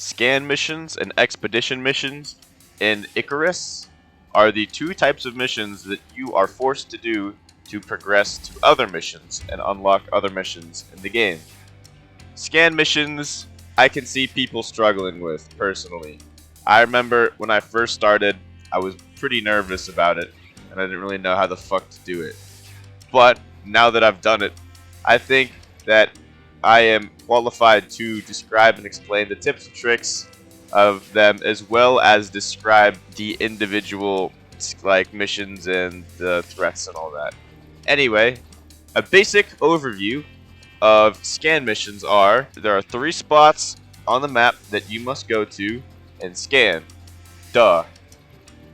Scan missions and expedition missions in ICARUS are the two types of missions that you are forced to do to progress to other missions and unlock other missions in the game. Scan missions, I can see people struggling with, personally. I remember when I first started, I was pretty nervous about it, and I didn't really know how the fuck to do it. But now that I've done it, I think that I am qualified to describe and explain the tips and tricks of them, as well as describe the individual missions and the threats and all that. Anyway, a basic overview of scan missions are: there are 3 spots on the map that you must go to and scan. Duh.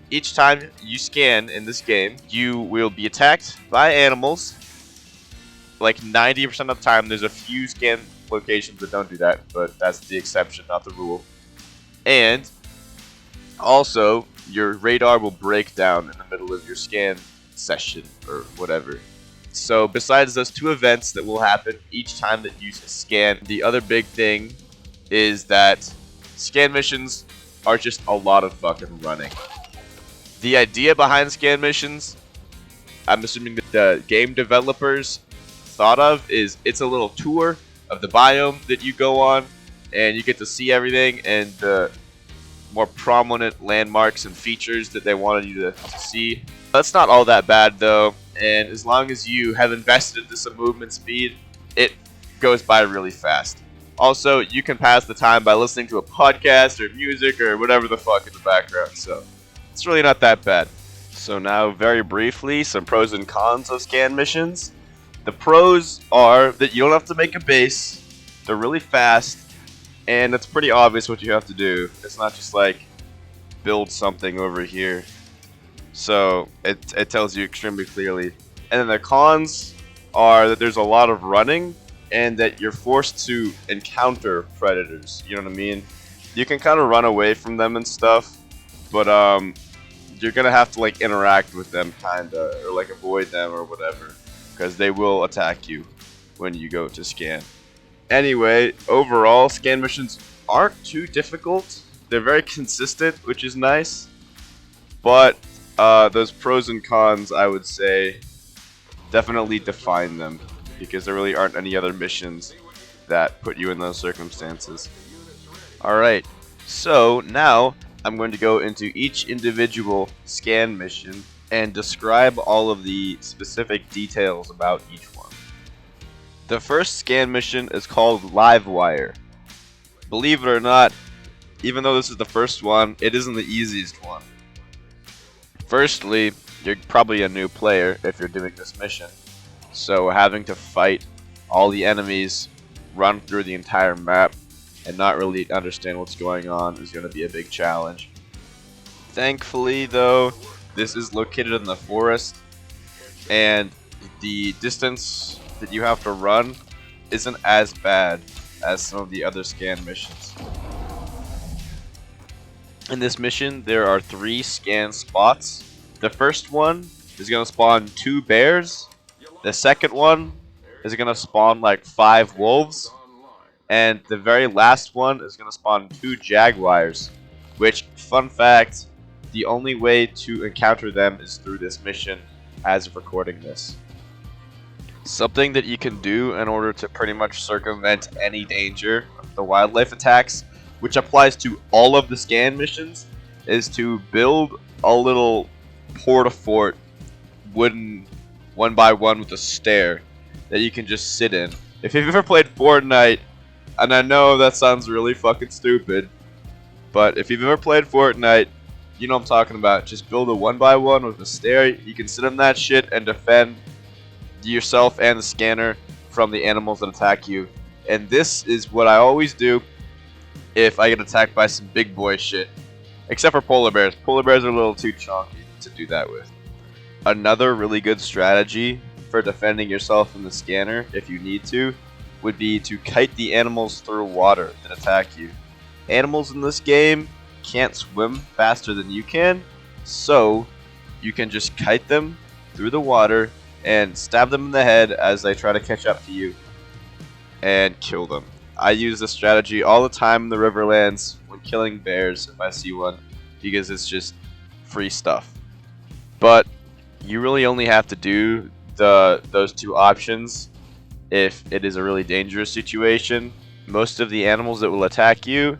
Each time you scan in this game, you will be attacked by animals. Like 90% of the time, there's a few scan locations that don't do that, but that's the exception, not the rule. And also, your radar will break down in the middle of your scan session or whatever. So besides those 2 events that will happen each time that you scan, the other big thing is that scan missions are just a lot of fucking running. The idea behind scan missions, I'm assuming that the game developers thought of, is it's a little tour of the biome that you go on, and you get to see everything and the more prominent landmarks and features that they wanted you to see. That's not all that bad though, and as long as you have invested into some movement speed, it goes by really fast. Also, you can pass the time by listening to a podcast or music or whatever the fuck in the background, so it's really not that bad. So now, very briefly, some pros and cons of scan missions. The pros are that you don't have to make a base, they're really fast, and it's pretty obvious what you have to do. It's not just like, build something over here. So, it tells you extremely clearly. And then the cons are that there's a lot of running, and that you're forced to encounter predators, you know what I mean? You can kind of run away from them and stuff, but you're gonna have to interact with them kinda, or avoid them or whatever, because they will attack you when you go to scan. Anyway, overall, scan missions aren't too difficult. They're very consistent, which is nice, but those pros and cons, I would say, definitely define them, because there really aren't any other missions that put you in those circumstances. Alright, so now I'm going to go into each individual scan mission and describe all of the specific details about each one. The first scan mission is called Livewire. Believe it or not, even though this is the first one, it isn't the easiest one. Firstly, you're probably a new player if you're doing this mission, so having to fight all the enemies, run through the entire map, and not really understand what's going on is going to be a big challenge. Thankfully though, this is located in the forest, and the distance that you have to run isn't as bad as some of the other scan missions. In this mission, there are 3 scan spots. The first one is going to spawn 2 bears. The second one is going to spawn 5 wolves. And the very last one is going to spawn 2 jaguars. Which, fun fact, the only way to encounter them is through this mission as of recording this. Something that you can do in order to pretty much circumvent any danger of the wildlife attacks, which applies to all of the scan missions, is to build a little port-a-fort wooden 1x1 with a stair that you can just sit in. If you've ever played Fortnite, and I know that sounds really fucking stupid, but if you've ever played Fortnite, you know what I'm talking about. Just build a 1x1 with a stair. You can sit in that shit and defend yourself and the scanner from the animals that attack you. And this is what I always do if I get attacked by some big boy shit. Except for polar bears. Polar bears are a little too chunky to do that with. Another really good strategy for defending yourself from the scanner, if you need to, would be to kite the animals through water that attack you. Animals in this game can't swim faster than you can, so you can just kite them through the water and stab them in the head as they try to catch up to you and kill them. I use this strategy all the time in the Riverlands when killing bears if I see one, because it's just free stuff. But you really only have to do those two options if it is a really dangerous situation. Most of the animals that will attack you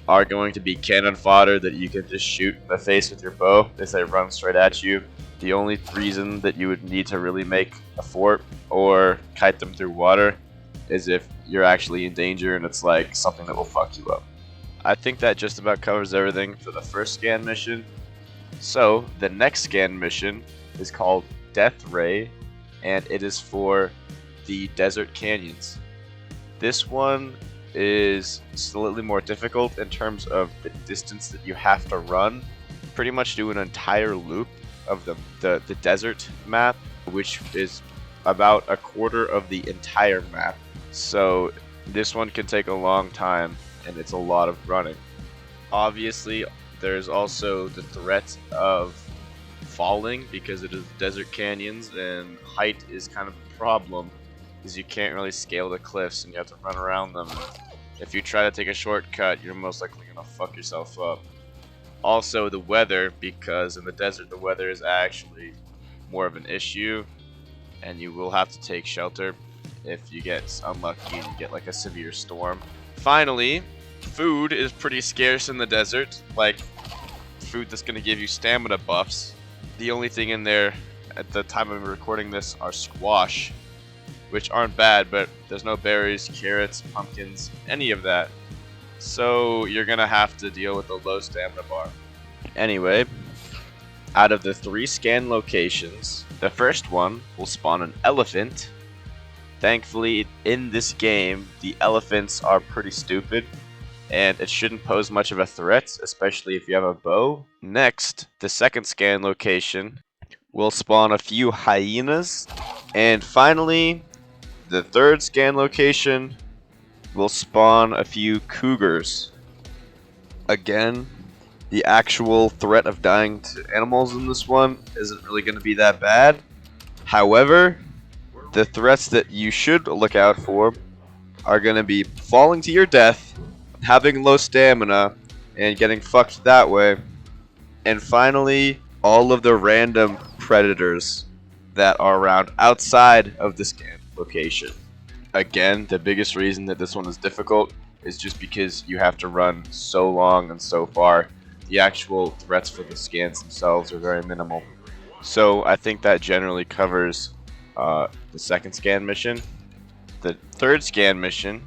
are going to be cannon fodder that you can just shoot in the face with your bow as they run straight at you. The only reason that you would need to really make a fort or kite them through water is if you're actually in danger and it's like something that will fuck you up. I think that just about covers everything for the first scan mission. So the next scan mission is called Death Ray, and it is for the desert canyons. This one is slightly more difficult in terms of the distance that you have to run. Pretty much do an entire loop of the desert map, which is about a quarter of the entire map. So this one can take a long time, and it's a lot of running. Obviously, there's also the threat of falling because it is desert canyons, and height is kind of a problem because you can't really scale the cliffs and you have to run around them. If you try to take a shortcut, you're most likely gonna fuck yourself up. Also, the weather, because in the desert the weather is actually more of an issue, and you will have to take shelter if you get unlucky and you get like a severe storm. Finally, food is pretty scarce in the desert, like food that's going to give you stamina buffs. The only thing in there at the time of recording this are squash, which aren't bad, but there's no berries, carrots, pumpkins, any of that. So you're going to have to deal with a low stamina bar. Anyway, out of the 3 scan locations, the first one will spawn an elephant. Thankfully, in this game, the elephants are pretty stupid, and it shouldn't pose much of a threat, especially if you have a bow. Next, the second scan location will spawn a few hyenas. And finally, the third scan location will spawn a few cougars. Again, the actual threat of dying to animals in this one isn't really going to be that bad. However, the threats that you should look out for are going to be falling to your death, having low stamina, and getting fucked that way. And finally, all of the random predators that are around outside of the scan location. Again, the biggest reason that this one is difficult is just because you have to run so long and so far. The actual threats for the scans themselves are very minimal. So I think that generally covers the second scan mission. The third scan mission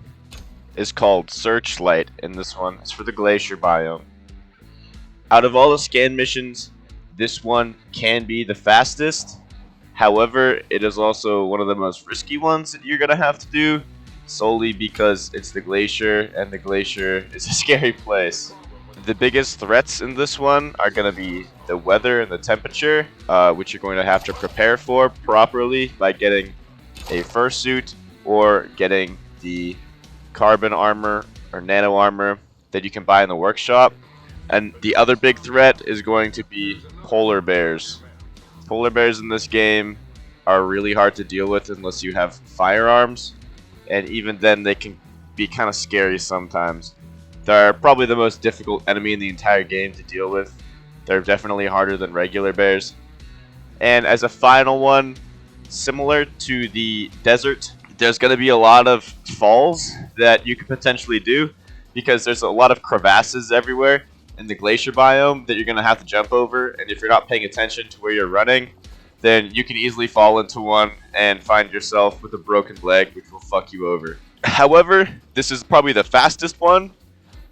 is called Searchlight, and this one is for the glacier biome. Out of all the scan missions, this one can be the fastest. However, it is also one of the most risky ones that you're going to have to do, solely because it's the glacier, and the glacier is a scary place. The biggest threats in this one are going to be the weather and the temperature, which you're going to have to prepare for properly by getting a fursuit or getting the carbon armor or nano armor that you can buy in the workshop. And the other big threat is going to be polar bears. Polar bears in this game are really hard to deal with unless you have firearms, and even then they can be kind of scary sometimes. They're probably the most difficult enemy in the entire game to deal with. They're definitely harder than regular bears. And as a final one, similar to the desert, there's going to be a lot of falls that you could potentially do, because there's a lot of crevasses everywhere in the glacier biome that you're going to have to jump over, and if you're not paying attention to where you're running, then you can easily fall into one and find yourself with a broken leg, which will fuck you over. However, this is probably the fastest one,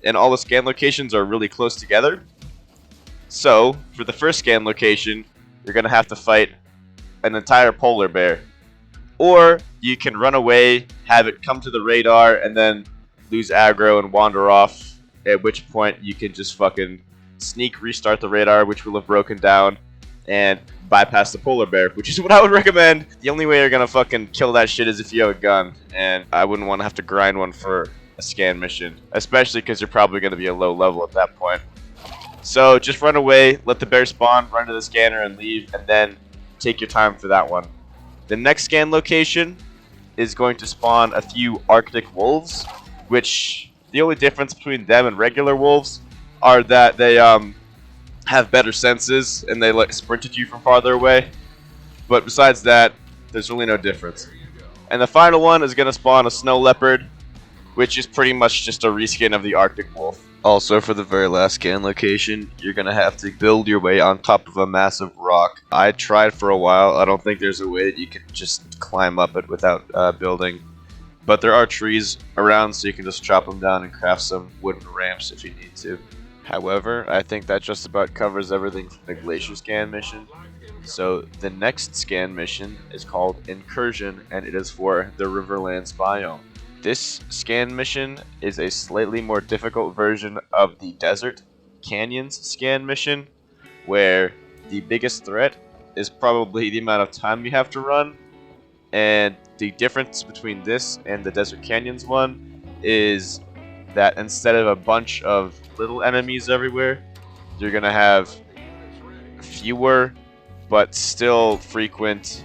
and all the scan locations are really close together. So, for the first scan location, you're going to have to fight an entire polar bear. Or you can run away, have it come to the radar, and then lose aggro and wander off, at which point you can just fucking sneak restart the radar, which will have broken down, and bypass the polar bear, which is what I would recommend. The only way you're gonna fucking kill that shit is if you have a gun, and I wouldn't want to have to grind one for a scan mission, especially because you're probably gonna be a low level at that point. So just run away, let the bear spawn, run to the scanner and leave, and then take your time for that one. The next scan location is going to spawn a few Arctic wolves. which the only difference between them and regular wolves are that they have better senses and they like sprint at you from farther away. But besides that, there's really no difference. And the final one is going to spawn a snow leopard, which is pretty much just a reskin of the Arctic wolf. Also, for the very last scan location, you're going to have to build your way on top of a massive rock. I tried for a while. I don't think there's a way that you can just climb up it without building. But there are trees around, so you can just chop them down and craft some wooden ramps if you need to. However, I think that just about covers everything from the glacier scan mission. So the next scan mission is called Incursion, and it is for the Riverlands biome. This scan mission is a slightly more difficult version of the Desert Canyons scan mission, where the biggest threat is probably the amount of time you have to run, and the difference between this and the Desert Canyons one is that instead of a bunch of little enemies everywhere, you're going to have fewer but still frequent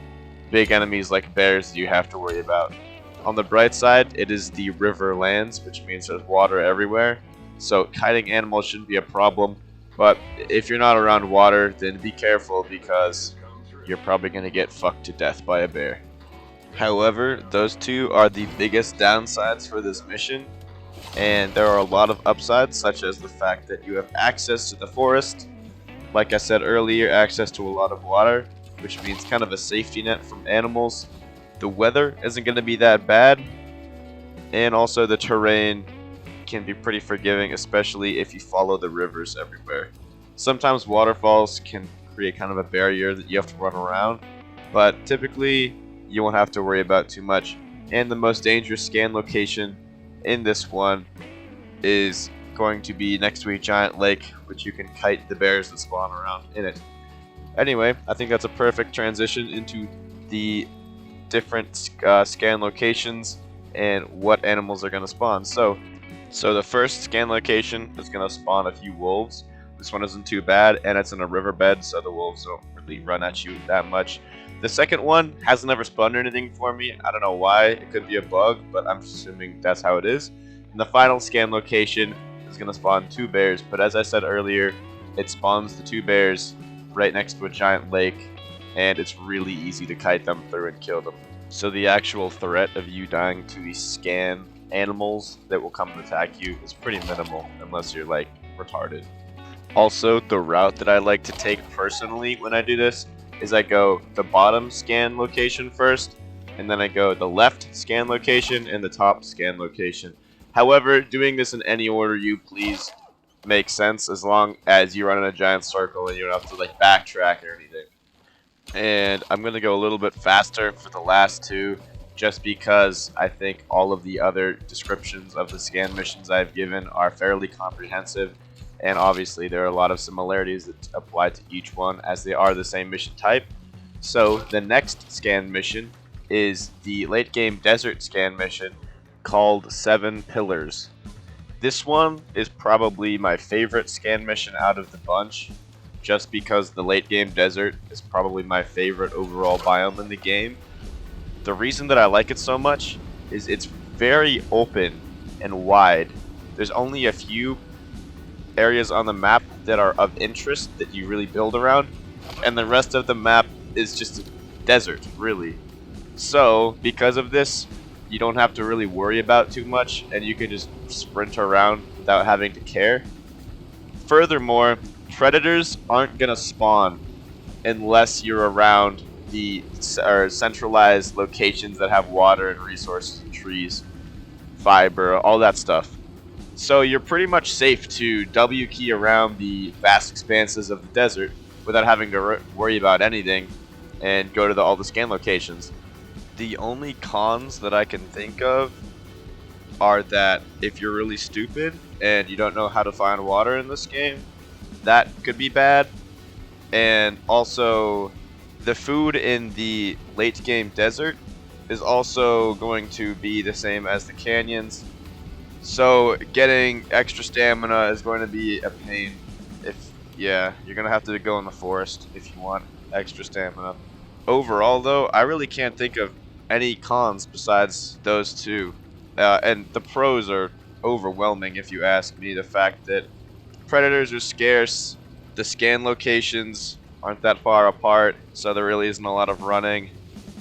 big enemies like bears that you have to worry about. On the bright side, it is the Riverlands, which means there's water everywhere, so kiting animals shouldn't be a problem, but if you're not around water, then be careful because you're probably going to get fucked to death by a bear. However, those two are the biggest downsides for this mission, and there are a lot of upsides, such as the fact that you have access to the forest, like I said earlier, access to a lot of water, which means kind of a safety net from animals. The weather isn't going to be that bad, and also the terrain can be pretty forgiving, especially if you follow the rivers everywhere. Sometimes waterfalls can create kind of a barrier that you have to run around, but typically you won't have to worry about too much. And the most dangerous scan location in this one is going to be next to a giant lake, which you can kite the bears that spawn around in it. Anyway, I think that's a perfect transition into the different scan locations and what animals are going to spawn. So the first scan location is going to spawn a few wolves. This one isn't too bad, and it's in a riverbed, so the wolves don't really run at you that much. The second one hasn't ever spawned anything for me. I don't know why. It could be a bug, but I'm assuming that's how it is. And the final scan location is going to spawn 2 bears, but as I said earlier, it spawns the 2 bears right next to a giant lake, and it's really easy to kite them through and kill them. So the actual threat of you dying to these scan animals that will come and attack you is pretty minimal, unless you're like retarded. Also, the route that I like to take personally when I do this is I go the bottom scan location first, and then I go the left scan location and the top scan location. However, doing this in any order you please makes sense as long as you run in a giant circle and you don't have to like backtrack or anything. And I'm going to go a little bit faster for the last 2, just because I think all of the other descriptions of the scan missions I've given are fairly comprehensive, and obviously there are a lot of similarities that apply to each one as they are the same mission type. So the next scan mission is the late game desert scan mission called 7 Pillars. This one is probably my favorite scan mission out of the bunch, just because the late game desert is probably my favorite overall biome in the game. The reason that I like it so much is it's very open and wide. There's only a few areas on the map that are of interest that you really build around, and the rest of the map is just a desert, really. So, because of this, you don't have to really worry about too much, and you can just sprint around without having to care. Furthermore, predators aren't gonna spawn unless you're around the centralized locations that have water and resources and trees, fiber, all that stuff. So you're pretty much safe to W key around the vast expanses of the desert without having to worry about anything and go to all the scan locations. The only cons that I can think of are that if you're really stupid and you don't know how to find water in this game, that could be bad. And also, the food in the late game desert is also going to be the same as the canyons. So getting extra stamina is going to be a pain. You're going to have to go in the forest if you want extra stamina. Overall though, I really can't think of any cons besides those 2. And the pros are overwhelming if you ask me. The fact that predators are scarce, the scan locations aren't that far apart, so there really isn't a lot of running.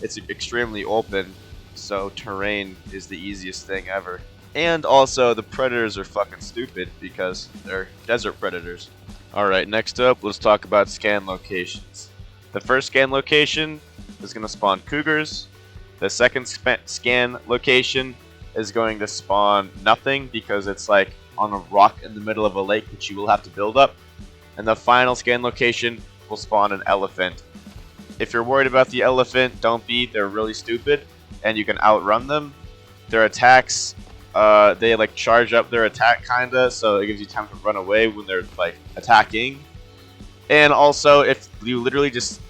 It's extremely open, so terrain is the easiest thing ever. And also, the predators are fucking stupid because they're desert predators. Alright, next up, let's talk about scan locations. The first scan location is going to spawn cougars. The second scan location is going to spawn nothing because it's like on a rock in the middle of a lake that you will have to build up. And the final scan location will spawn an elephant. If you're worried about the elephant, don't be. They're really stupid, and you can outrun them. Their attacks, they like charge up their attack kinda, so it gives you time to run away when they're like attacking. And also, if you literally just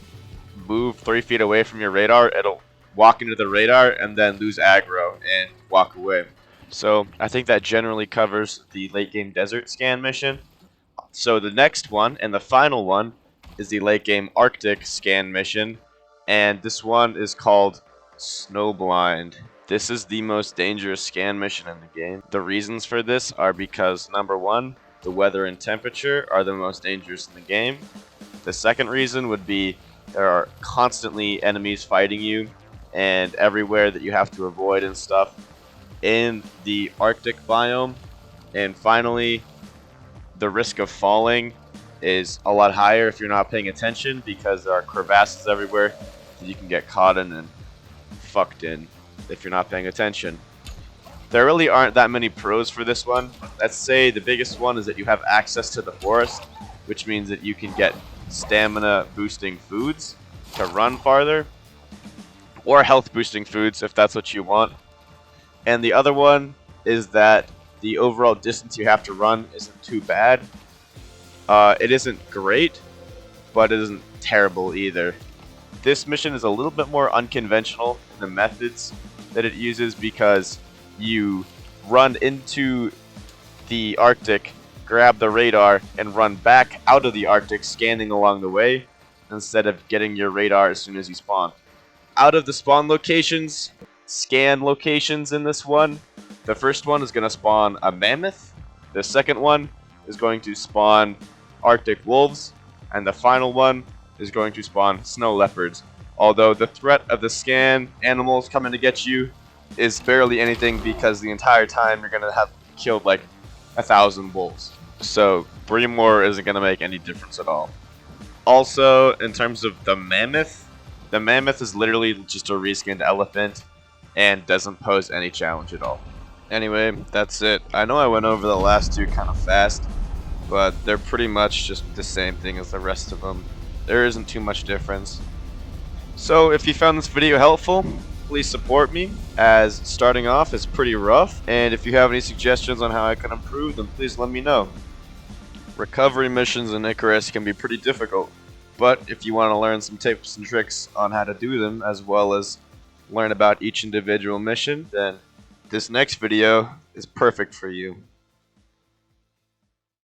move 3 feet away from your radar, it'll walk into the radar and then lose aggro and walk away. So I think that generally covers the late game desert scan mission. So the next one and the final one is the late game Arctic scan mission, and this one is called Snowblind. This is the most dangerous scan mission in the game. The reasons for this are because number one, the weather and temperature are the most dangerous in the game. The second reason would be there are constantly enemies fighting you and everywhere that you have to avoid and stuff in the Arctic biome. And finally, the risk of falling is a lot higher if you're not paying attention because there are crevasses everywhere that you can get caught in and fucked in if you're not paying attention. There really aren't that many pros for this one. Let's say the biggest one is that you have access to the forest, which means that you can get stamina boosting foods to run farther, or health boosting foods if that's what you want. And the other one is that the overall distance you have to run isn't too bad. It isn't great, but it isn't terrible either. This mission is a little bit more unconventional in the methods that it uses because you run into the Arctic, grab the radar, and run back out of the Arctic scanning along the way instead of getting your radar as soon as you spawn. Out of the spawn locations, scan locations in this one, the first one is going to spawn a mammoth, the second one is going to spawn Arctic wolves, and the final one is going to spawn snow leopards. Although the threat of the scan animals coming to get you is barely anything because the entire time you're going to have killed like 1,000 wolves. So Breemore isn't going to make any difference at all. Also, in terms of the mammoth is literally just a reskinned elephant and doesn't pose any challenge at all. Anyway, that's it. I know I went over the last two kind of fast, but they're pretty much just the same thing as the rest of them. There isn't too much difference. So if you found this video helpful, please support me, as starting off is pretty rough, and if you have any suggestions on how I can improve, then please let me know. Recovery missions in ICARUS can be pretty difficult, but if you want to learn some tips and tricks on how to do them, as well as learn about each individual mission, then this next video is perfect for you.